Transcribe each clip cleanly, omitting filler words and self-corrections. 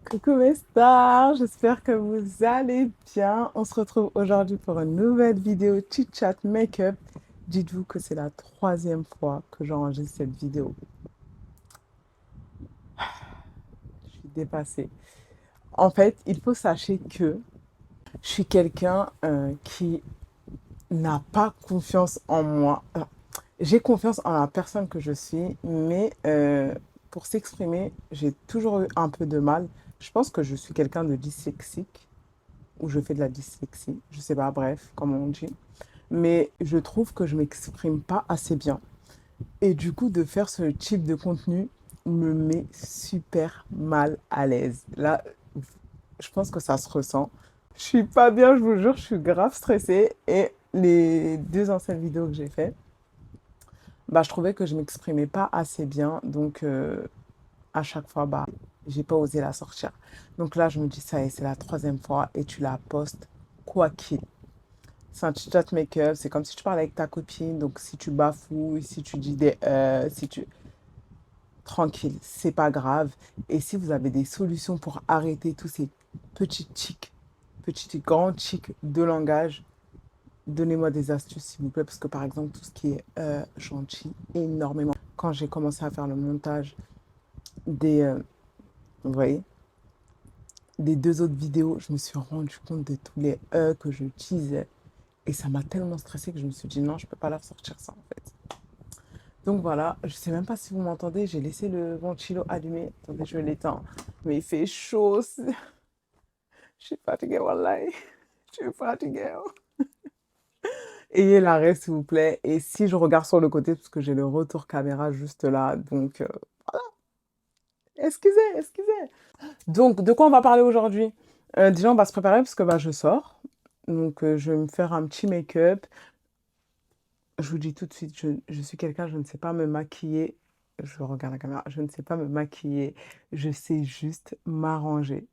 Coucou mes stars, j'espère que vous allez bien. On se retrouve aujourd'hui pour une nouvelle vidéo Chit Chat Make-up. Dites-vous que c'est la troisième fois que j'enregistre cette vidéo. Je suis dépassée. En fait, il faut sachez que je suis quelqu'un qui n'a pas confiance en moi. Alors, j'ai confiance en la personne que je suis, mais pour s'exprimer, j'ai toujours eu un peu de mal. Je pense que je suis quelqu'un de dyslexique. Où je fais de la dyslexie, je sais pas, bref, comme on dit. Mais je trouve que je m'exprime pas assez bien. Et du coup, de faire ce type de contenu me met super mal à l'aise. Là, je pense que ça se ressent. Je suis pas bien, je vous jure, je suis grave stressée. Et les deux anciennes vidéos que j'ai faites, bah, je trouvais que je m'exprimais pas assez bien. Donc, à chaque fois, bah, j'ai pas osé la sortir. Donc là, je me dis, ça y est, c'est la troisième fois et tu la postes quoi qu'il. C'est un chit chat make-up, c'est comme si tu parlais avec ta copine. Donc si tu bafouilles, si tu dis des si tu tranquille, c'est pas grave. Et si vous avez des solutions pour arrêter tous ces petits tics, petits et grands tics de langage, donnez-moi des astuces s'il vous plaît parce que par exemple tout ce qui est gentil énormément. Quand j'ai commencé à faire le montage des vous voyez, des deux autres vidéos, je me suis rendu compte de tous les que j'utilisais. Et ça m'a tellement stressée que je me suis dit non, je peux pas leur sortir ça en fait. Donc voilà, je sais même pas si vous m'entendez, j'ai laissé le ventilo allumé. Attendez, je l'éteins. Mais il fait chaud. Je suis fatiguée, wallahi. Je suis fatiguée. Ayez l'arrêt, s'il vous plaît. Et si je regarde sur le côté, parce que j'ai le retour caméra juste là, donc excusez, excusez. Donc, de quoi on va parler aujourd'hui? Déjà, on va se préparer parce que bah, je sors. Donc, je vais me faire un petit make-up. Je vous dis tout de suite, je suis quelqu'un, je ne sais pas me maquiller. Je regarde la caméra, je ne sais pas me maquiller. Je sais juste m'arranger.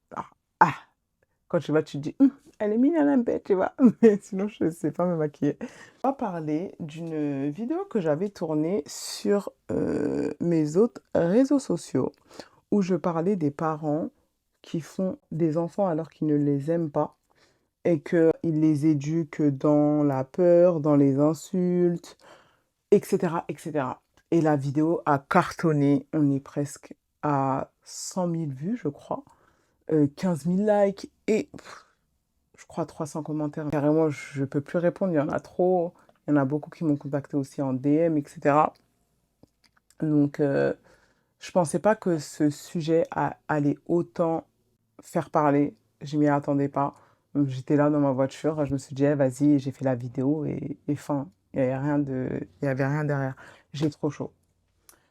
Ah, quand tu vois, tu te dis, elle est mignonne un peu, tu vois. Mais sinon, je ne sais pas me maquiller. On va parler d'une vidéo que j'avais tournée sur mes autres réseaux sociaux où je parlais des parents qui font des enfants alors qu'ils ne les aiment pas et qu'ils les éduquent dans la peur, dans les insultes, etc., etc. Et la vidéo a cartonné. On est presque à 100 000 vues, je crois. 15 000 likes et je crois 300 commentaires. Carrément, je ne peux plus répondre. Il y en a trop. Il y en a beaucoup qui m'ont contacté aussi en DM, etc. Donc, je ne pensais pas que ce sujet allait autant faire parler. Je m'y attendais pas. Donc, j'étais là dans ma voiture. Je me suis dit, eh, vas-y, j'ai fait la vidéo et fin. Il n'y avait rien il y avait rien derrière. J'ai trop chaud.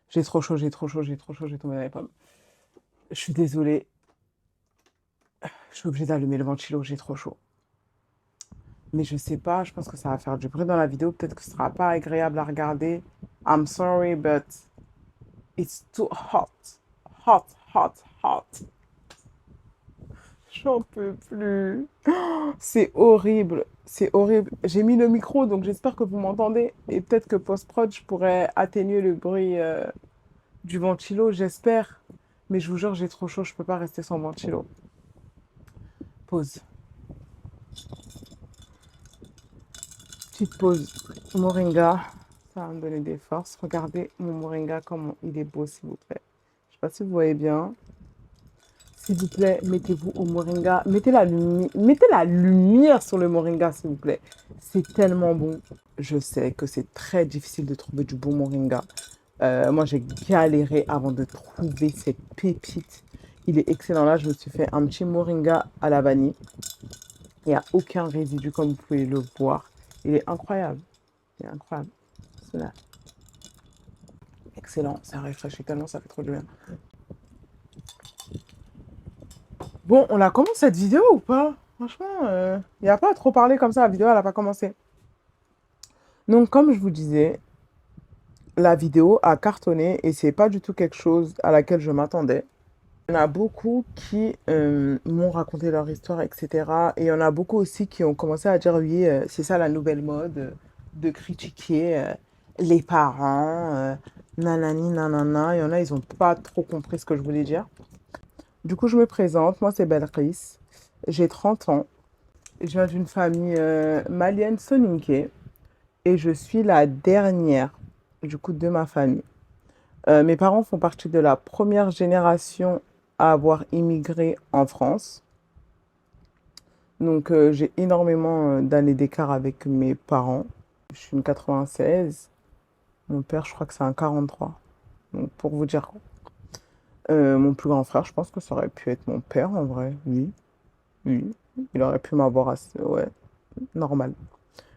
J'ai trop chaud, j'ai trop chaud, j'ai trop chaud, j'ai tombé dans les pommes. Je suis désolée, je suis obligée d'allumer le ventilo, j'ai trop chaud. Mais je sais pas, je pense que ça va faire du bruit dans la vidéo. Peut-être que ce sera pas agréable à regarder. I'm sorry, but it's too hot. Hot, hot, hot. J'en peux plus. C'est horrible, c'est horrible. J'ai mis le micro, donc j'espère que vous m'entendez. Et peut-être que post-prod, je pourrais atténuer le bruit du ventilo, j'espère. Mais je vous jure, j'ai trop chaud, je peux pas rester sans ventilo. Pause. Petite pause. Moringa. Ça va me donner des forces. Regardez mon moringa, comment il est beau, s'il vous plaît. Je sais pas si vous voyez bien. S'il vous plaît, mettez-vous au moringa. Mettez la lumière sur le moringa, s'il vous plaît. C'est tellement bon. Je sais que c'est très difficile de trouver du bon moringa. Moi, j'ai galéré avant de trouver cette pépite. Il est excellent. Là, je me suis fait un petit moringa à la vanille. Il n'y a aucun résidu, comme vous pouvez le voir. Il est incroyable. Il est incroyable. Cela. Excellent. Ça rafraîchit tellement, ça fait trop du bien. Bon, on la commence cette vidéo ou pas? Franchement, il n'y a pas à trop parler comme ça. La vidéo, elle n'a pas commencé. Donc, comme je vous disais, la vidéo a cartonné et c'est pas du tout quelque chose à laquelle je m'attendais. Il y en a beaucoup qui m'ont raconté leur histoire, etc. Et il y en a beaucoup aussi qui ont commencé à dire, oui, c'est ça la nouvelle mode, de critiquer les parents, nanani, nanana. Il y en a, ils n'ont pas trop compris ce que je voulais dire. Du coup, je me présente. Moi, c'est Belkis. J'ai 30 ans. Je viens d'une famille malienne soninké et je suis la dernière, du coup, de ma famille. Mes parents font partie de la première génération à avoir immigré en France. Donc, j'ai énormément d'années d'écart avec mes parents. Je suis une 96. Mon père, je crois que c'est un 43. Donc, pour vous dire, mon plus grand frère, je pense que ça aurait pu être mon père en vrai. Oui, oui. Il aurait pu m'avoir assez. Ouais, normal.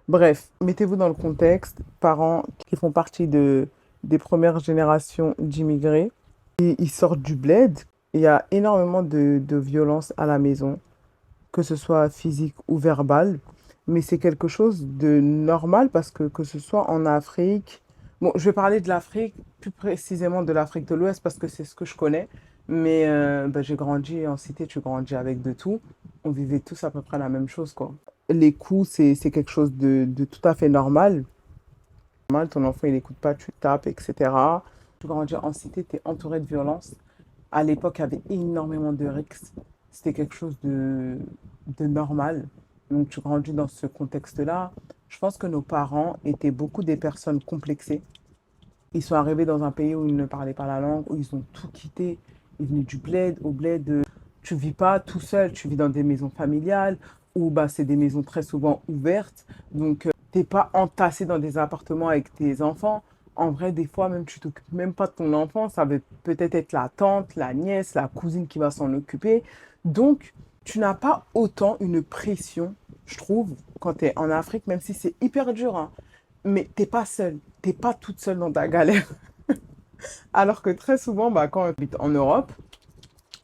Bref, mettez-vous dans le contexte. Parents qui font partie des premières générations d'immigrés. Et ils sortent du bled. Il y a énormément de violence à la maison, que ce soit physique ou verbale. Mais c'est quelque chose de normal parce que ce soit en Afrique. Bon, je vais parler de l'Afrique, plus précisément de l'Afrique de l'Ouest parce que c'est ce que je connais. Mais bah, j'ai grandi en cité, tu grandis avec de tout. On vivait tous à peu près la même chose, quoi. Les coups, c'est quelque chose de tout à fait normal. Normal, ton enfant, il n'écoute pas, tu tapes, etc. Tu grandis en cité, tu es entouré de violence. À l'époque, il y avait énormément de rixes. C'était quelque chose de normal. Donc, tu grandis dans ce contexte-là. Je pense que nos parents étaient beaucoup des personnes complexées. Ils sont arrivés dans un pays où ils ne parlaient pas la langue, où ils ont tout quitté. Ils venaient du bled. Au bled, tu vis pas tout seul, tu vis dans des maisons familiales, où bah, c'est des maisons très souvent ouvertes. Donc, t'es pas entassé dans des appartements avec tes enfants. En vrai, des fois, même tu t'occupes même pas de ton enfant. Ça va peut-être être la tante, la nièce, la cousine qui va s'en occuper. Donc, tu n'as pas autant une pression, je trouve, quand tu es en Afrique, même si c'est hyper dur, hein. Mais t'es pas seule. T'es pas toute seule dans ta galère. Alors que très souvent, bah, quand on habite en Europe,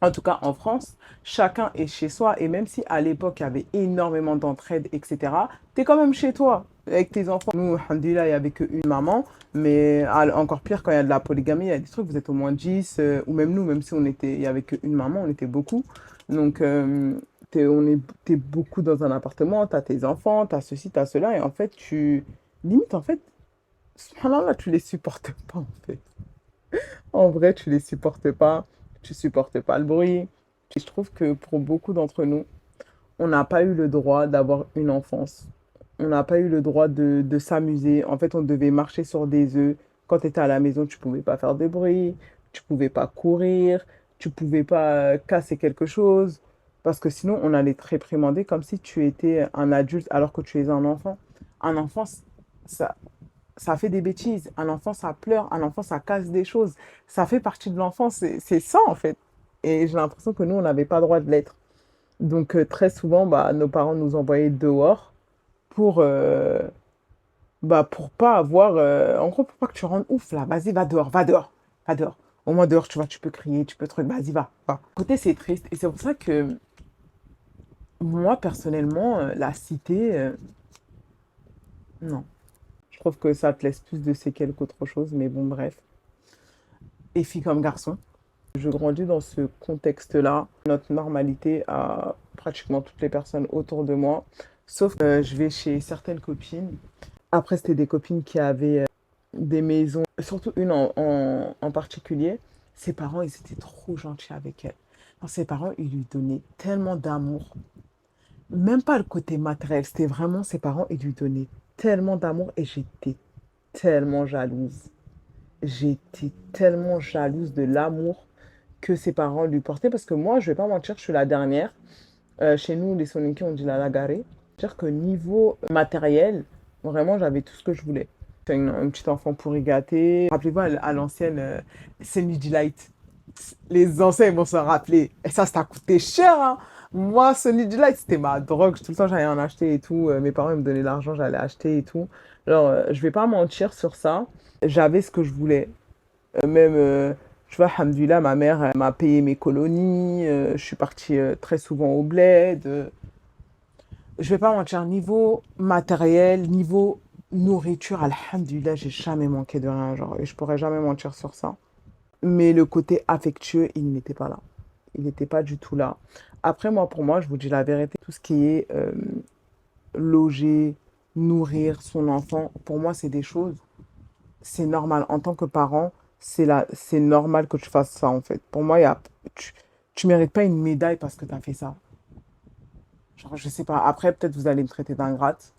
en tout cas en France, chacun est chez soi. Et même si à l'époque, il y avait énormément d'entraide, etc., tu es quand même chez toi avec tes enfants. Nous, alhamdoulilah, il n'y avait qu'une maman. Mais encore pire, quand il y a de la polygamie, il y a des trucs, vous êtes au moins 10. Ou même nous, même si il n'y avait qu'une maman, on était beaucoup. Donc, t'es beaucoup dans un appartement, tu as tes enfants, tu as ceci, tu as cela. Et en fait, limite, en fait, subhanallah, tu les supportes pas, en fait. En vrai, tu les supportes pas, tu supportes pas le bruit. Et je trouve que pour beaucoup d'entre nous, on n'a pas eu le droit d'avoir une enfance. On n'a pas eu le droit de s'amuser. En fait, on devait marcher sur des œufs. Quand tu étais à la maison, tu pouvais pas faire de bruit, tu pouvais pas courir, tu pouvais pas casser quelque chose. Parce que sinon, on allait te réprimander comme si tu étais un adulte alors que tu es un enfant. Un enfant, ça, ça fait des bêtises. Un enfant, ça pleure. Un enfant, ça casse des choses. Ça fait partie de l'enfance. C'est ça, en fait. Et j'ai l'impression que nous, on n'avait pas le droit de l'être. Donc, très souvent, bah, nos parents nous envoyaient dehors pour, pour pas avoir... en gros, pour pas que tu rendes ouf, là. Vas-y, va dehors, va dehors, va dehors. Au moins, dehors, tu vois, tu peux crier, tu peux truc. Vas-y, va, va. Côté, c'est triste. Et c'est pour ça que moi, personnellement, la cité, non. Je trouve que ça te laisse plus de séquelles qu'autre chose. Mais bon, bref. Et filles comme garçons. Je grandis dans ce contexte-là. Notre normalité à pratiquement toutes les personnes autour de moi. Sauf que je vais chez certaines copines. Après, c'était des copines qui avaient des maisons, surtout une en particulier. Ses parents, ils étaient trop gentils avec elle. Alors, ses parents, ils lui donnaient tellement d'amour. Même pas le côté matériel, c'était vraiment ses parents, ils lui donnaient tellement d'amour et j'étais tellement jalouse. J'étais tellement jalouse de l'amour que ses parents lui portaient parce que moi, je vais pas mentir, je suis la dernière. Chez nous, les Soninké, on dit la lagaré. C'est-à-dire que niveau matériel, vraiment, j'avais tout ce que je voulais. C'est un petit enfant pourri gâté. Rappelez-vous, à l'ancienne, c'est Midi Light. Les anciens, ils vont se rappeler. Et ça a coûté cher, hein. Moi, ce Midi Light, c'était ma drogue. Tout le temps, j'allais en acheter et tout. Mes parents, ils me donnaient l'argent, j'allais acheter et tout. Alors, je vais pas mentir sur ça. J'avais ce que je voulais. Même, tu vois, alhamdoulilah, ma mère elle m'a payé mes colonies. Je suis partie très souvent au bled. Je vais pas mentir, niveau matériel, niveau nourriture, alhamdoulilah, j'ai jamais manqué de rien, genre, et je pourrais jamais mentir sur ça. Mais le côté affectueux, il n'était pas là. Il n'était pas du tout là. Après, moi, pour moi, je vous dis la vérité, tout ce qui est loger, nourrir son enfant, pour moi, c'est des choses, c'est normal. En tant que parent, c'est normal que tu fasses ça, en fait. Pour moi, il y a, Tu mérites pas une médaille parce que tu as fait ça. Genre, je sais pas. Après, peut-être vous allez me traiter d'ingrate.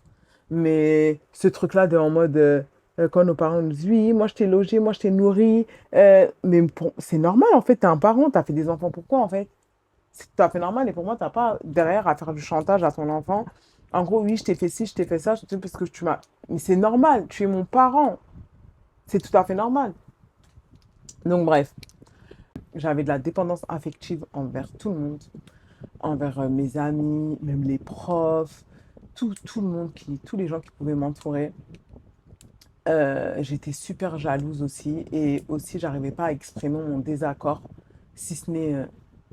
Mais ce truc-là de en mode, quand nos parents nous disent, oui, moi je t'ai logé, moi je t'ai nourri. Mais c'est normal en fait, t'es un parent, t'as fait des enfants pourquoi en fait? C'est tout à fait normal. Et pour moi, t'as pas derrière à faire du chantage à ton enfant. En gros, oui, je t'ai fait ci, je t'ai fait ça, je t'ai parce que tu m'as. Mais c'est normal, tu es mon parent. C'est tout à fait normal. Donc bref, j'avais de la dépendance affective envers tout le monde, envers mes amis, même les profs, tout le monde, tous les gens qui pouvaient m'entourer. J'étais super jalouse aussi et aussi j'arrivais pas à exprimer mon désaccord, si ce n'est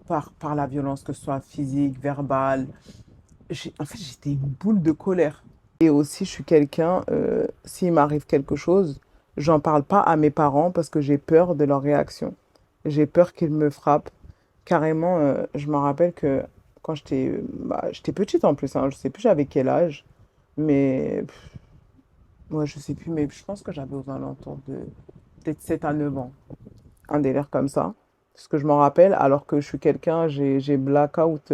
par la violence, que ce soit physique, verbale. En fait, j'étais une boule de colère. Et aussi, je suis quelqu'un, s'il m'arrive quelque chose, j'en parle pas à mes parents parce que j'ai peur de leur réaction. J'ai peur qu'ils me frappent. Carrément, je me rappelle que quand j'étais petite en plus, hein, je sais plus j'avais quel âge, mais ouais, je sais plus, mais je pense que j'avais aux alentours de peut-être 7 à 9 ans. Un délire comme ça. Ce que je m'en rappelle, alors que je suis quelqu'un, j'ai blackout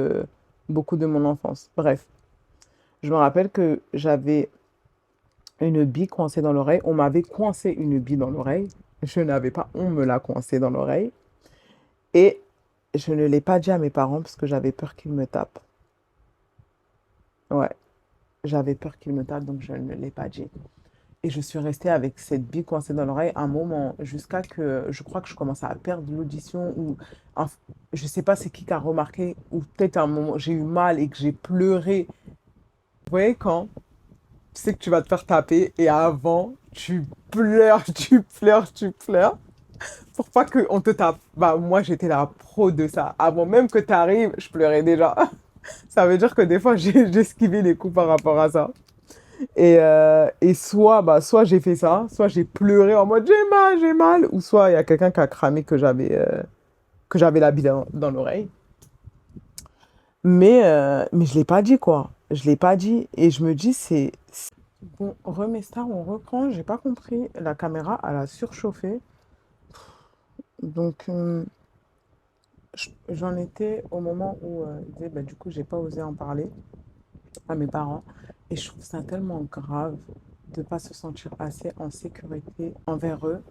beaucoup de mon enfance. Bref, je me rappelle que j'avais une bille coincée dans l'oreille. On m'avait coincé une bille dans l'oreille. Je n'avais pas, on me l'a coincée dans l'oreille. Et je ne l'ai pas dit à mes parents parce que j'avais peur qu'ils me tapent. Ouais, j'avais peur qu'ils me tapent, donc je ne l'ai pas dit. Et je suis restée avec cette bille coincée dans l'oreille un moment, jusqu'à que je crois que je commençais à perdre l'audition, ou je sais pas c'est qui a remarqué, ou peut-être à un moment j'ai eu mal et que j'ai pleuré. Vous voyez quand tu sais que tu vas te faire taper et avant tu pleures, tu pleures, tu pleures pour pas qu'on te tape. Bah moi j'étais la pro de ça. Avant même que tu arrives, je pleurais déjà. Ça veut dire que des fois j'ai esquivé les coups par rapport à ça. Et soit j'ai fait ça, soit j'ai pleuré en mode j'ai mal, ou soit il y a quelqu'un qui a cramé que j'avais la bille dans l'oreille. Mais je l'ai pas dit quoi. Je l'ai pas dit et je me dis bon, remets ça, on reprend. J'ai pas compris. La caméra, elle a surchauffé. Donc j'en étais au moment où il disait, bah, du coup j'ai pas osé en parler à mes parents. Et je trouve ça tellement grave de pas se sentir assez en sécurité envers eux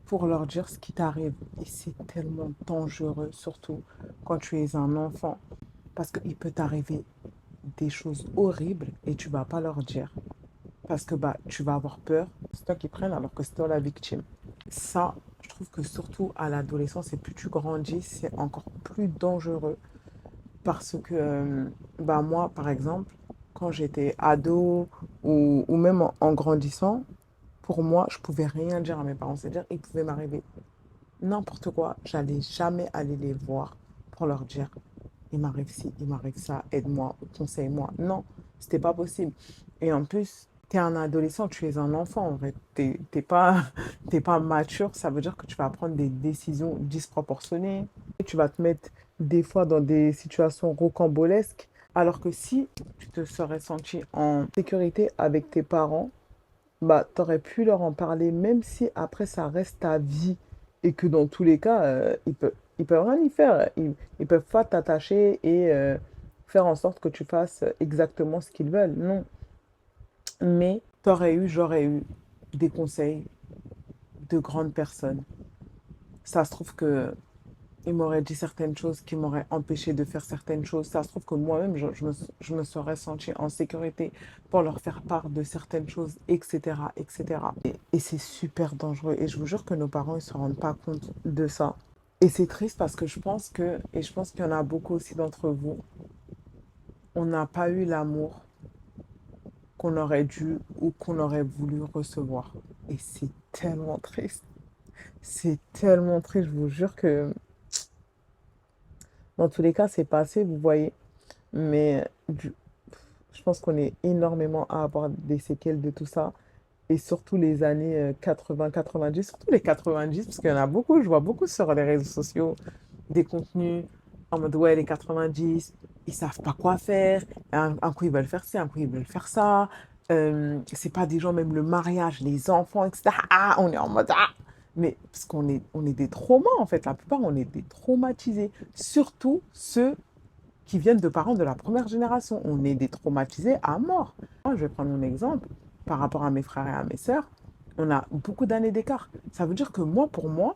pour leur dire ce qui t'arrive. Et c'est tellement dangereux, surtout quand tu es un enfant, parce qu'il peut t'arriver des choses horribles et tu vas pas leur dire. Parce que bah, tu vas avoir peur, c'est toi qui prennes alors que c'est toi la victime. Ça, je trouve que surtout à l'adolescence, et plus tu grandis, c'est encore plus dangereux. Parce que bah, moi, par exemple, quand j'étais ado ou même en grandissant, pour moi, je pouvais rien dire à mes parents. C'est-à-dire, il pouvait m'arriver n'importe quoi, j'allais jamais aller les voir pour leur dire, il m'arrive ci, il m'arrive ça, aide-moi, conseille-moi. Non, c'était pas possible. Et en plus, tu es un adolescent, tu es un enfant en fait. T'es pas mature, ça veut dire que tu vas prendre des décisions disproportionnées. Et tu vas te mettre des fois dans des situations rocambolesques. Alors que si tu te serais senti en sécurité avec tes parents, bah, t'aurais pu leur en parler, même si après ça reste ta vie et que dans tous les cas, ils peuvent rien y faire. Ils peuvent pas t'attacher et faire en sorte que tu fasses exactement ce qu'ils veulent. Non. Mais j'aurais eu des conseils de grandes personnes. Ça se trouve que il m'aurait dit certaines choses qui m'auraient empêché de faire certaines choses. Ça se trouve que moi-même, je me serais sentie en sécurité pour leur faire part de certaines choses, etc., etc. Et c'est super dangereux. Et je vous jure que nos parents, ils ne se rendent pas compte de ça. Et c'est triste parce que et je pense qu'il y en a beaucoup aussi d'entre vous, on n'a pas eu l'amour qu'on aurait dû ou qu'on aurait voulu recevoir. Et c'est tellement triste. C'est tellement triste, je vous jure que dans tous les cas, c'est passé, vous voyez. Mais je pense qu'on est énormément à avoir des séquelles de tout ça. Et surtout les années 80-90, surtout les 90, parce qu'il y en a beaucoup, je vois beaucoup sur les réseaux sociaux, des contenus en mode ouais, les 90, ils savent pas quoi faire. Un coup, ils veulent faire ci, un coup, ils veulent faire ça. C'est pas des gens, même le mariage, les enfants, etc. Ah, on est en mode ah! Mais parce on est des traumas, en fait. La plupart, on est des traumatisés. Surtout ceux qui viennent de parents de la première génération. On est des traumatisés à mort. Moi, je vais prendre mon exemple par rapport à mes frères et à mes sœurs. On a beaucoup d'années d'écart. Ça veut dire que moi, pour moi,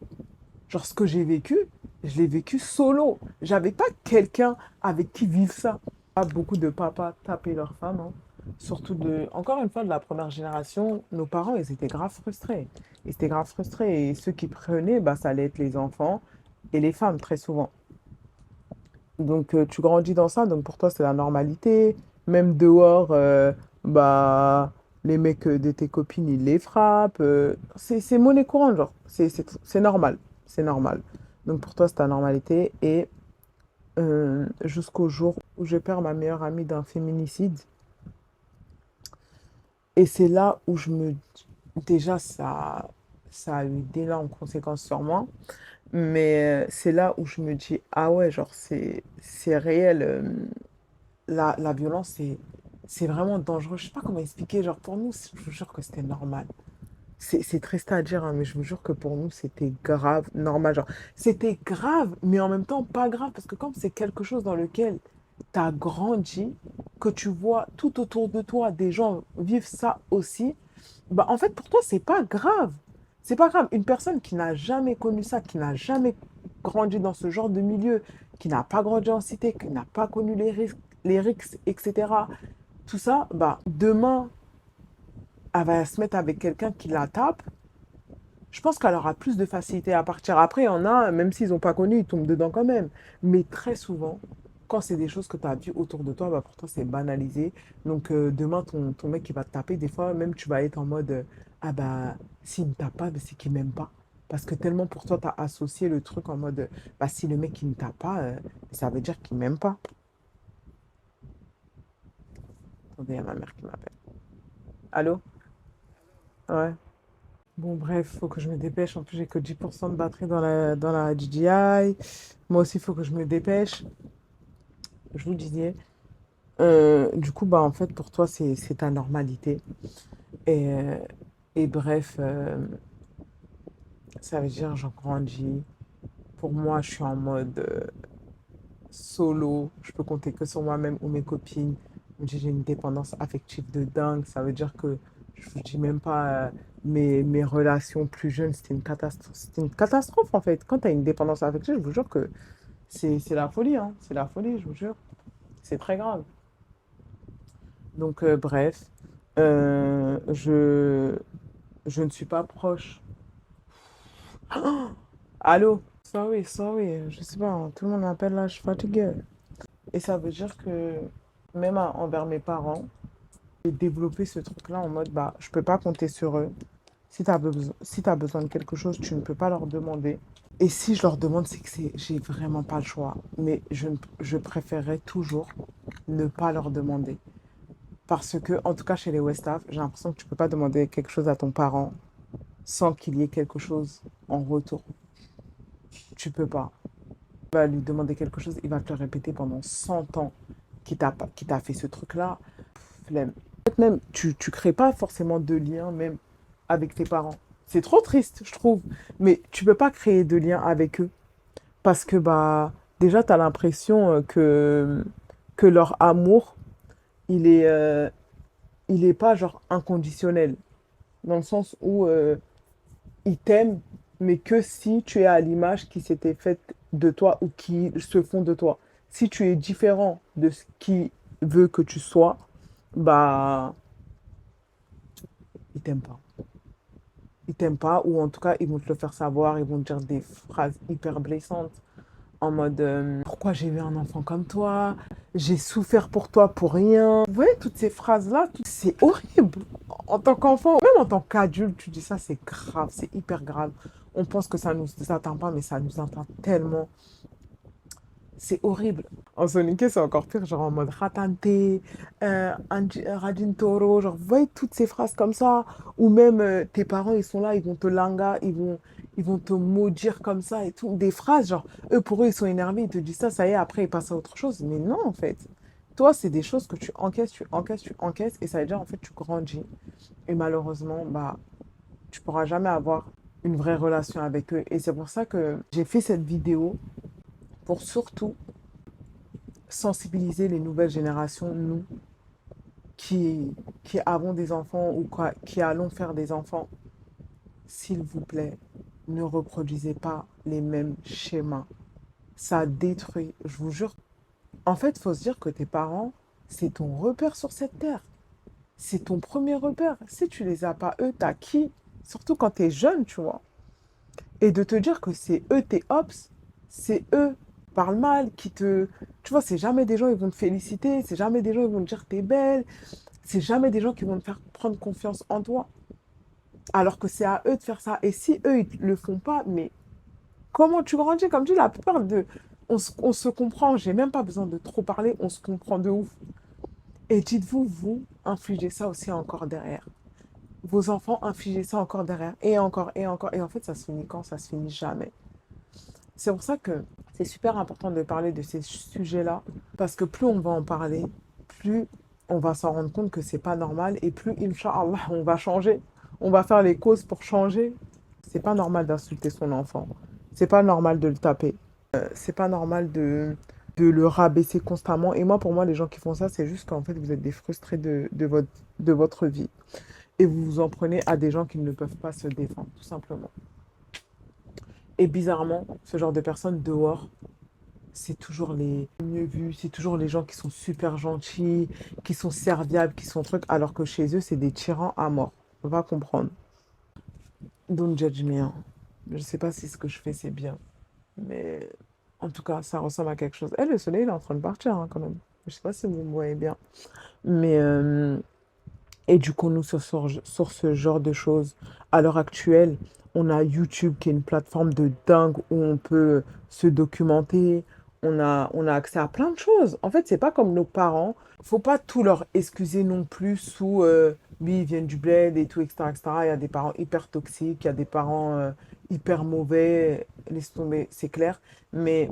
genre ce que j'ai vécu, je l'ai vécu solo. J'avais pas quelqu'un avec qui vivre ça. Pas beaucoup de papas taper leurs femmes, hein. Surtout encore une fois, de la première génération, nos parents, ils étaient grave frustrés. Ils étaient grave frustrés et ceux qui prenaient, bah, ça allait être les enfants et les femmes très souvent. Donc, tu grandis dans ça, donc pour toi, c'est la normalité. Même dehors, bah, les mecs de tes copines, ils les frappent. C'est monnaie courante, genre. C'est normal. C'est normal. Donc, pour toi, c'est ta normalité. Et jusqu'au jour où je perds ma meilleure amie d'un féminicide. Et c'est là où je me... Déjà, ça a eu d'énormes conséquences sur moi. Mais c'est là où je me dis, ah ouais, genre, c'est réel. La violence, c'est vraiment dangereux. Je sais pas comment expliquer. Genre, pour nous, je vous jure que c'était normal. C'est triste à dire, hein, mais je vous jure que pour nous, c'était grave, normal. Genre, c'était grave, mais en même temps pas grave, parce que comme c'est quelque chose dans lequel tu as grandi, que tu vois tout autour de toi, des gens vivent ça aussi, bah en fait, pour toi, c'est pas grave. C'est pas grave. Une personne qui n'a jamais connu ça, qui n'a jamais grandi dans ce genre de milieu, qui n'a pas grandi en cité, qui n'a pas connu les risques, etc. Tout ça, bah, demain, elle va se mettre avec quelqu'un qui la tape. Je pense qu'elle aura plus de facilité à partir. Après, il y en a, même s'ils n'ont pas connu, ils tombent dedans quand même. Mais très souvent, quand c'est des choses que tu as vues autour de toi, bah pour toi, c'est banalisé. Donc, demain, ton mec, il va te taper. Des fois, même, tu vas être en mode, ah bah, s'il me tape pas, bah, c'est qu'il m'aime pas. Parce que tellement pour toi, tu as associé le truc en mode, bah, si le mec, il me tape pas, ça veut dire qu'il m'aime pas. Attendez, il y a ma mère qui m'appelle. Allô? Ouais. Bon, bref, faut que je me dépêche. En plus, j'ai que 10% de batterie dans la DJI. Moi aussi, il faut que je me dépêche. Je vous disais. Du coup, bah, en fait, pour toi, c'est ta normalité. Et, euh, et bref, ça veut dire, j'en grandis. Pour moi, je suis en mode solo. Je peux compter que sur moi-même ou mes copines. J'ai une dépendance affective de dingue. Ça veut dire que je vous dis même pas mes relations plus jeunes, c'était une catastrophe. C'était une catastrophe en fait. Quand tu as une dépendance affective, je vous jure que c'est la folie, hein. C'est la folie, je vous jure. C'est très grave. Donc, bref, je ne suis pas proche. Allô? Sorry, sorry, je sais pas, hein, tout le monde m'appelle là, je suis fatiguée. Et ça veut dire que même envers mes parents, j'ai développé ce truc-là en mode, bah, je peux pas compter sur eux. Si t'as besoin de quelque chose, tu ne peux pas leur demander. Et si je leur demande, c'est que j'ai vraiment pas le choix. Mais je préférerais toujours ne pas leur demander. Parce que, en tout cas, chez les Westaf, j'ai l'impression que tu peux pas demander quelque chose à ton parent sans qu'il y ait quelque chose en retour. Tu peux pas. Tu vas lui demander quelque chose, il va te le répéter pendant 100 ans qui t'a fait ce truc-là. Flemme. En fait, même, tu crées pas forcément de lien, même avec tes parents. C'est trop triste, je trouve. Mais tu peux pas créer de lien avec eux. Parce que, bah, déjà, tu as l'impression que leur amour, il est, euh, il est pas genre inconditionnel. Dans le sens où ils t'aiment, mais que si tu es à l'image qui s'était faite de toi ou qui se font de toi. Si tu es différent de ce qu'ils veut que tu sois, bah, ils t'aiment pas. Ils t'aiment pas, ou en tout cas, ils vont te le faire savoir, ils vont te dire des phrases hyper blessantes, en mode pourquoi j'ai eu un enfant comme toi, j'ai souffert pour toi pour rien. Vous voyez, toutes ces phrases-là, c'est horrible. En tant qu'enfant, même en tant qu'adulte, tu dis ça, c'est grave, c'est hyper grave. On pense que ça nous atteint pas, mais ça nous atteint tellement. C'est horrible. En soniqué, c'est encore pire, genre en mode ratante, radin toro, genre, vous voyez toutes ces phrases comme ça, ou même tes parents, ils sont là, ils vont te langa, ils vont te maudire comme ça et tout. Des phrases, genre, pour eux, ils sont énervés, ils te disent ça y est, après, ils passent à autre chose. Mais non, en fait. Toi, c'est des choses que tu encaisses, tu encaisses, tu encaisses, et ça veut dire, en fait, tu grandis. Et malheureusement, bah, tu pourras jamais avoir une vraie relation avec eux. Et c'est pour ça que j'ai fait cette vidéo pour surtout sensibiliser les nouvelles générations, nous, qui avons des enfants ou qui allons faire des enfants. S'il vous plaît, ne reproduisez pas les mêmes schémas. Ça détruit, je vous jure. En fait, il faut se dire que tes parents, c'est ton repère sur cette terre. C'est ton premier repère. Si tu les as pas, eux, t'as qui? Surtout quand tu es jeune, tu vois. Et de te dire que c'est eux tes ops, c'est eux qui parlent mal, qui te... Tu vois, c'est jamais des gens qui vont te féliciter, c'est jamais des gens qui vont te dire t'es belle, c'est jamais des gens qui vont te faire prendre confiance en toi. Alors que c'est à eux de faire ça. Et si eux, ils le font pas, mais comment tu grandis? Comme tu dis, la plupart de... on se comprend, j'ai même pas besoin de trop parler, on se comprend de ouf. Et dites-vous, vous infligez ça aussi encore derrière. Vos enfants infligez ça encore derrière. Et encore, et encore. Et en fait, ça se finit quand? Ça se finit jamais. C'est pour ça que c'est super important de parler de ces sujets-là. Parce que plus on va en parler, plus on va s'en rendre compte que c'est pas normal. Et plus, Inch'Allah, on va changer. On va faire les causes pour changer. C'est pas normal d'insulter son enfant. C'est pas normal de le taper. C'est pas normal de le rabaisser constamment. Et moi, pour moi, les gens qui font ça, c'est juste qu'en fait, vous êtes des frustrés de votre vie. Et vous vous en prenez à des gens qui ne peuvent pas se défendre, tout simplement. Et bizarrement, ce genre de personnes dehors, c'est toujours les mieux vus, c'est toujours les gens qui sont super gentils, qui sont serviables, qui sont trucs, alors que chez eux, c'est des tyrans à mort. On va comprendre. Don't judge me, hein. Je sais pas si ce que je fais, c'est bien. Mais en tout cas, ça ressemble à quelque chose. Eh, le soleil, il est en train de partir, hein, quand même. Je sais pas si vous me voyez bien. Mais, et du coup, nous, sur ce genre de choses, à l'heure actuelle, on a YouTube qui est une plateforme de dingue où on peut se documenter. On a accès à plein de choses. En fait, c'est pas comme nos parents. Faut pas tout leur excuser non plus sous oui, ils viennent du bled et tout, etc., etc. Il y a des parents hyper toxiques, il y a des parents hyper mauvais. Laisse tomber, c'est clair. Mais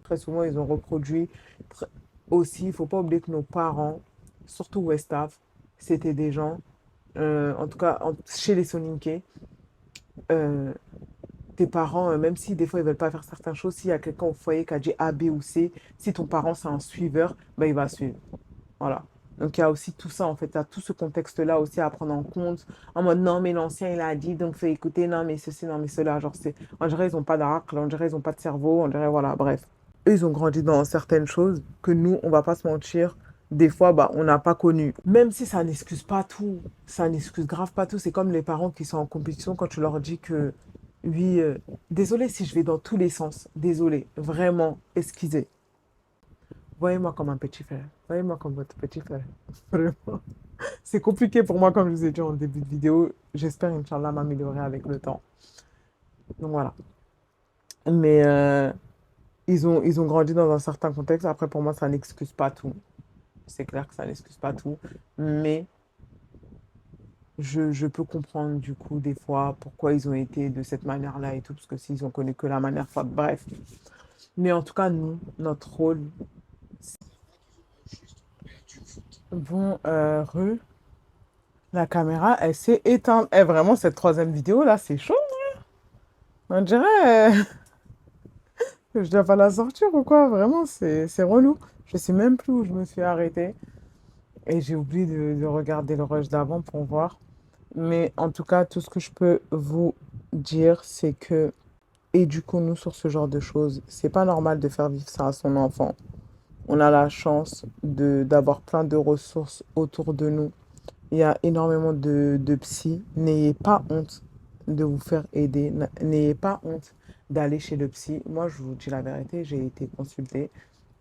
très souvent, ils ont reproduit. Tr- Aussi, il faut pas oublier que nos parents, surtout Westave, c'était des gens, en tout cas chez les Soninké, euh, tes parents, même si des fois ils veulent pas faire certaines choses, s'il y a quelqu'un au foyer qui a dit A, B ou C, si ton parent c'est un suiveur, ben, il va suivre. Voilà. Donc il y a aussi tout ça en fait, il y a tout ce contexte-là aussi à prendre en compte. En mode non mais l'ancien il a dit donc faut écouter, non mais ceci, non mais cela. Genre c'est, on dirait ils ont pas d'aracle, on dirait ils ont pas de cerveau, on dirait voilà, bref. Eux ils ont grandi dans certaines choses que nous, on va pas se mentir, des fois bah on n'a pas connu. Même si ça n'excuse pas tout, ça n'excuse grave pas tout. C'est comme les parents qui sont en compétition quand tu leur dis que oui, désolé si je vais dans tous les sens, désolé, vraiment, excusez. Voyez-moi comme un petit frère. Voyez-moi comme votre petit frère. Vraiment. C'est compliqué pour moi, comme je vous ai dit en début de vidéo. J'espère, Inch'Allah, m'améliorer avec le temps. Donc voilà. Mais ils ont grandi dans un certain contexte. Après, pour moi, ça n'excuse pas tout. C'est clair que ça n'excuse pas tout. Mais je peux comprendre, du coup, des fois, pourquoi ils ont été de cette manière-là et tout. Parce que s'ils ont connu que la manière forte, bref. Mais en tout cas, nous, notre rôle. Bon, la caméra, elle s'est éteinte. Eh, vraiment, cette troisième vidéo là, c'est chaud. On dirait que je dois pas la sortir ou quoi. Vraiment, c'est relou. Je sais même plus où je me suis arrêtée. Et j'ai oublié de regarder le rush d'avant pour voir. Mais en tout cas, tout ce que je peux vous dire, c'est que éduquons-nous sur ce genre de choses. C'est pas normal de faire vivre ça à son enfant. On a la chance d'avoir plein de ressources autour de nous. Il y a énormément de psy. N'ayez pas honte de vous faire aider. N'ayez pas honte d'aller chez le psy. Moi, je vous dis la vérité, j'ai été consultée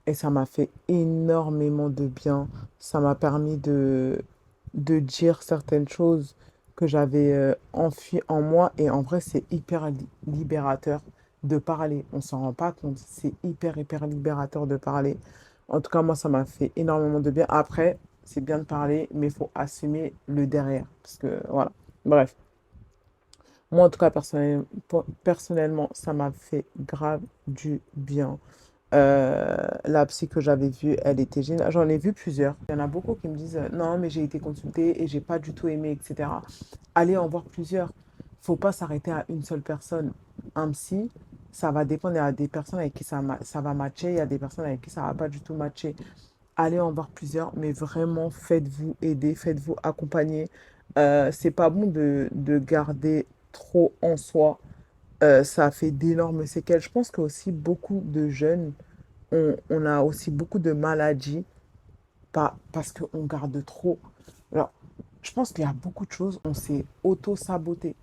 et ça m'a fait énormément de bien. Ça m'a permis de dire certaines choses que j'avais enfuies en moi. Et en vrai, c'est hyper libérateur de parler. On s'en rend pas compte. C'est hyper, hyper libérateur de parler. En tout cas, moi, ça m'a fait énormément de bien. Après, c'est bien de parler, mais il faut assumer le derrière. Parce que, voilà. Bref. Moi, en tout cas, personnellement, ça m'a fait grave du bien. La psy que j'avais vue, elle était géniale. J'en ai vu plusieurs. Il y en a beaucoup qui me disent non, mais j'ai été consultée et j'ai pas du tout aimé, etc. Allez en voir plusieurs. faut pas s'arrêter à une seule personne. Un psy, ça va dépendre. Il y a des personnes avec qui ça va matcher, il y a des personnes avec qui ça va pas du tout matcher. Allez en voir plusieurs, mais vraiment faites-vous aider, faites-vous accompagner. C'est pas bon de garder trop en soi. Ça fait d'énormes séquelles. Je pense que aussi beaucoup de jeunes, on a aussi beaucoup de maladies parce qu'on garde trop. Alors, je pense qu'il y a beaucoup de choses, on s'est auto-saboté.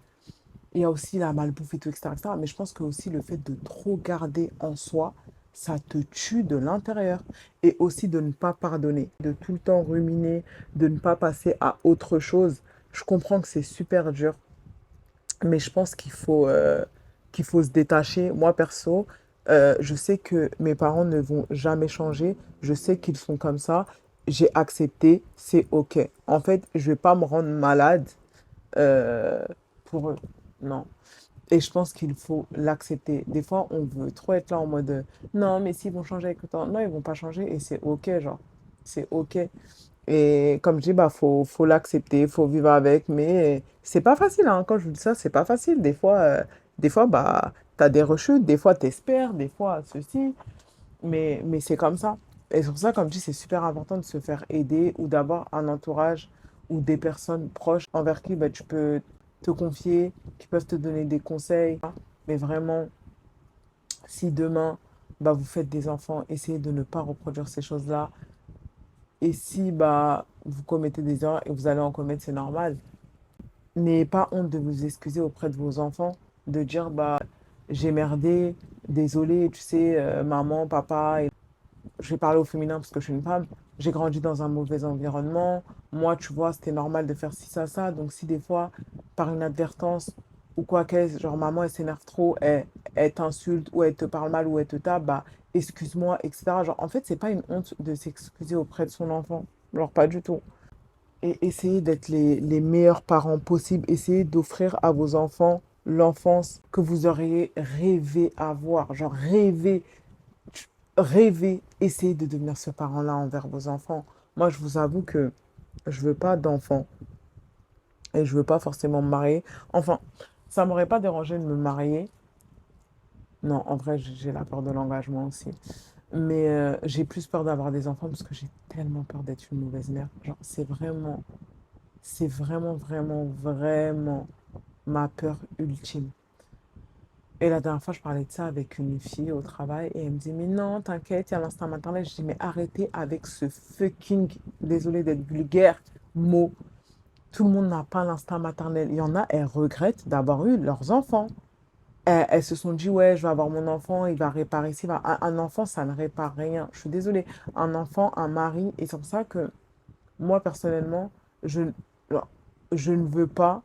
Il y a aussi la malbouffe et tout, etc., etc. Mais je pense que aussi le fait de trop garder en soi, ça te tue de l'intérieur. Et aussi de ne pas pardonner, de tout le temps ruminer, de ne pas passer à autre chose. Je comprends que c'est super dur, mais je pense qu'il faut se détacher. Moi, perso, je sais que mes parents ne vont jamais changer. Je sais qu'ils sont comme ça. J'ai accepté, c'est OK. En fait, je vais pas me rendre malade euh, pour eux. Non. Et je pense qu'il faut l'accepter. Des fois, on veut trop être là en mode non, mais s'ils vont changer avec le temps. Non, ils vont pas changer et c'est OK, genre. C'est OK. Et comme je dis, bah, faut l'accepter, faut vivre avec. Mais c'est pas facile, hein. Quand je vous dis ça, c'est pas facile. Des fois bah, t'as des rechutes, des fois t'espères, des fois ceci. Mais c'est comme ça. Et c'est pour ça, comme je dis, c'est super important de se faire aider ou d'avoir un entourage ou des personnes proches envers qui bah, tu peux te confier, qui peuvent te donner des conseils. Mais vraiment, si demain, bah, vous faites des enfants, essayez de ne pas reproduire ces choses-là. Et si bah, vous commettez des erreurs et vous allez en commettre, c'est normal. N'ayez pas honte de vous excuser auprès de vos enfants, de dire bah, j'ai merdé, désolé, tu sais, maman, papa, je vais parler au féminin parce que je suis une femme, j'ai grandi dans un mauvais environnement. Moi, tu vois, c'était normal de faire ci, ça. Donc, si des fois, par inadvertance ou quoi qu'est-ce, genre maman, elle s'énerve trop, elle t'insulte ou elle te parle mal ou elle te tape, bah, excuse-moi, etc. Genre, en fait, c'est pas une honte de s'excuser auprès de son enfant. Genre, pas du tout. Et essayez d'être les meilleurs parents possibles. Essayez d'offrir à vos enfants l'enfance que vous auriez rêvé avoir. Genre, rêver, essayer de devenir ce parent-là envers vos enfants. Moi, je vous avoue que je veux pas d'enfants et je veux pas forcément me marier. Enfin, ça m'aurait pas dérangé de me marier. Non, en vrai, j'ai la peur de l'engagement aussi. Mais j'ai plus peur d'avoir des enfants parce que j'ai tellement peur d'être une mauvaise mère. Genre, c'est vraiment ma peur ultime. Et la dernière fois, je parlais de ça avec une fille au travail et elle me dit, mais non, t'inquiète, il y a l'instinct maternel. Je dis, mais arrêtez avec ce fucking, désolé d'être vulgaire, mot. Tout le monde n'a pas l'instinct maternel. Il y en a, elles regrettent d'avoir eu leurs enfants. Elles se sont dit, ouais, je vais avoir mon enfant, il va réparer ici. Un enfant, ça ne répare rien. Je suis désolée. Un enfant, un mari. Et c'est pour ça que moi, personnellement, je, alors, je ne veux pas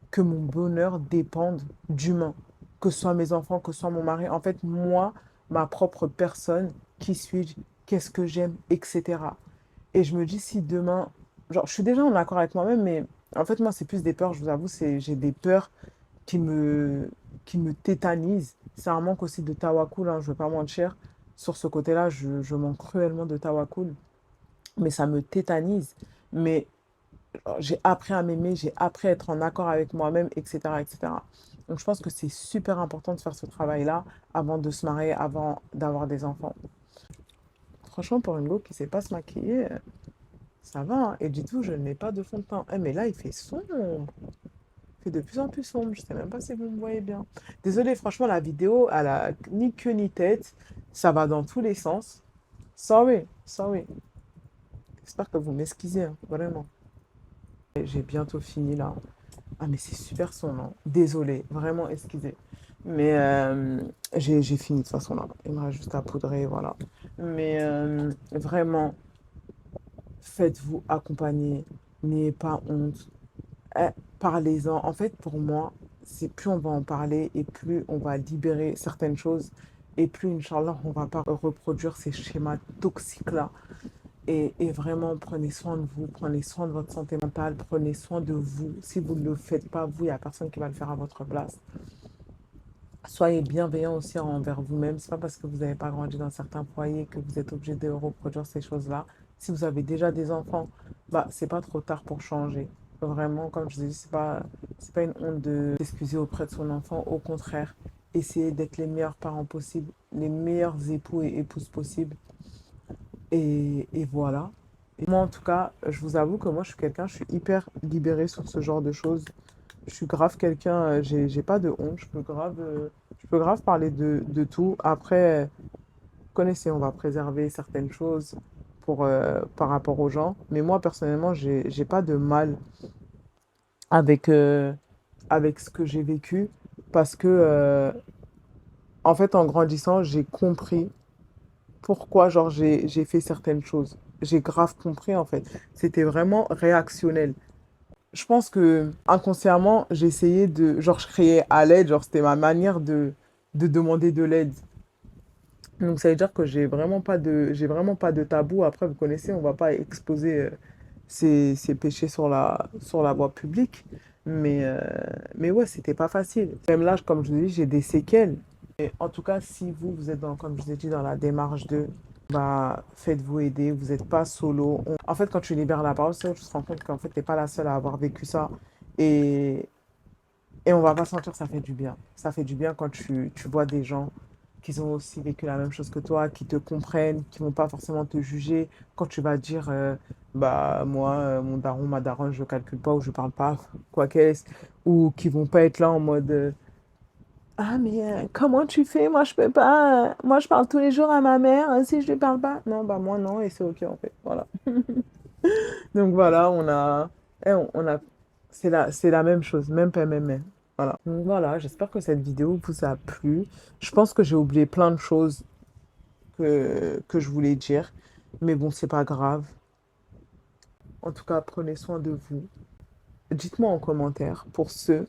que mon bonheur dépende d'humains, que ce soit mes enfants, que ce soit mon mari. En fait, moi, ma propre personne, qui suis-je, qu'est-ce que j'aime, etc. Et je me dis, si demain, genre, je suis déjà en accord avec moi-même, mais en fait, moi, c'est plus des peurs, je vous avoue, j'ai des peurs qui me, qui me tétanisent. C'est un manque aussi de tawakul, hein, je ne vais pas mentir. Sur ce côté-là, je manque cruellement de tawakul, mais ça me tétanise. Mais j'ai appris à m'aimer, j'ai appris à être en accord avec moi-même, etc., etc. Donc je pense que c'est super important de faire ce travail-là avant de se marier, avant d'avoir des enfants. Franchement, pour une go qui ne sait pas se maquiller, ça va, hein. Et du tout, je n'ai pas de fond de teint. Eh, mais là, il fait sombre. Il fait de plus en plus sombre. Je ne sais même pas si vous me voyez bien. Désolée, franchement, la vidéo, elle a ni queue ni tête. Ça va dans tous les sens. Sorry, sorry. J'espère que vous m'excusez, hein, vraiment. J'ai bientôt fini là. Ah, mais c'est super son nom. Désolée, vraiment, excusez. Mais j'ai fini de toute façon là. Il me reste juste à poudrer, voilà. Mais vraiment, faites-vous accompagner. N'ayez pas honte. Eh, parlez-en. En fait, pour moi, c'est plus on va en parler et plus on va libérer certaines choses et plus, Inch'Allah, on va pas reproduire ces schémas toxiques-là. Et vraiment, prenez soin de vous, prenez soin de votre santé mentale, prenez soin de vous. Si vous ne le faites pas, vous, il n'y a personne qui va le faire à votre place. Soyez bienveillant aussi envers vous-même. C'est pas parce que vous n'avez pas grandi dans certains foyers que vous êtes obligé de reproduire ces choses-là. Si vous avez déjà des enfants, bah, c'est pas trop tard pour changer. Vraiment, comme je vous ai dit, c'est pas une honte de s'excuser auprès de son enfant. Au contraire, essayer d'être les meilleurs parents possibles, les meilleurs époux et épouses possibles. Et voilà. Et moi, en tout cas, je vous avoue que moi, je suis hyper libérée sur ce genre de choses. Je suis grave quelqu'un, j'ai pas de honte, je peux grave parler de tout. Après, connaissez, on va préserver certaines choses par rapport aux gens. Mais moi, personnellement, j'ai pas de mal avec, avec ce que j'ai vécu parce que, en fait, en grandissant, j'ai compris pourquoi, genre, j'ai fait certaines choses. J'ai grave compris, en fait. C'était vraiment réactionnel. Je pense que inconsciemment, j'essayais de, genre, je criais à l'aide, genre, c'était ma manière de demander de l'aide. Donc, ça veut dire que j'ai vraiment pas de tabou. Après, vous connaissez, on va pas exposer ses péchés sur la voie publique. Mais ouais, c'était pas facile. Même là, comme je vous dis, j'ai des séquelles. Et en tout cas, si vous êtes dans, comme je vous ai dit, dans la démarche de, bah, faites-vous aider, vous n'êtes pas solo. En fait, quand tu libères la parole, c'est là où tu te rends compte qu'en fait, t'es pas la seule à avoir vécu ça. Et, et on va pas sentir, ça fait du bien. Ça fait du bien quand tu vois des gens qui ont aussi vécu la même chose que toi, qui te comprennent, qui vont pas forcément te juger. Quand tu vas dire, bah moi, mon daron, ma daronne, je calcule pas ou je parle pas, quoi qu'est-ce, ou qui vont pas être là en mode, ah mais comment tu fais? Moi je peux pas. Moi je parle tous les jours à ma mère. Si je lui parle pas, non bah moi non et c'est ok en fait. Voilà. Donc voilà, on a, c'est la même chose, même pas même. Même. Voilà. Donc voilà, j'espère que cette vidéo vous a plu. Je pense que j'ai oublié plein de choses que je voulais dire. Mais bon, c'est pas grave. En tout cas, prenez soin de vous. Dites-moi en commentaire pour ceux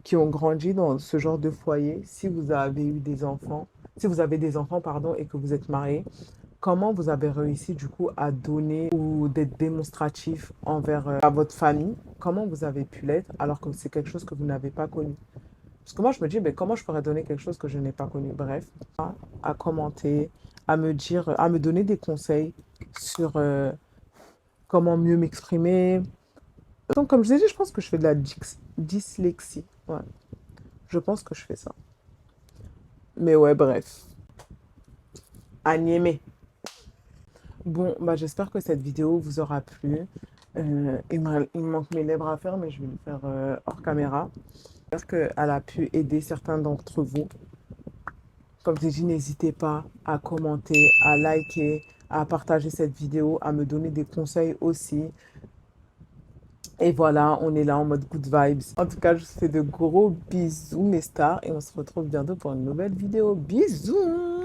qui ont grandi dans ce genre de foyer, si vous avez eu des enfants, si vous avez des enfants, pardon, et que vous êtes marié, comment vous avez réussi du coup à donner ou d'être démonstratif envers à votre famille? Comment vous avez pu l'être alors que c'est quelque chose que vous n'avez pas connu? Parce que moi, je me dis, mais comment je pourrais donner quelque chose que je n'ai pas connu? Bref, à commenter, à me dire, à me donner des conseils sur comment mieux m'exprimer. Donc, comme je vous ai dit, je pense que je fais de la dyslexie. Ouais, je pense que je fais ça. Mais ouais, bref. À Niamey. Bon, bah, j'espère que cette vidéo vous aura plu. Il me manque mes lèvres à faire, mais je vais le faire hors caméra. J'espère qu'elle a pu aider certains d'entre vous. Comme je dit, n'hésitez pas à commenter, à liker, à partager cette vidéo, à me donner des conseils aussi. Et voilà, on est là en mode good vibes. En tout cas, je vous fais de gros bisous, mes stars, et on se retrouve bientôt pour une nouvelle vidéo. Bisous!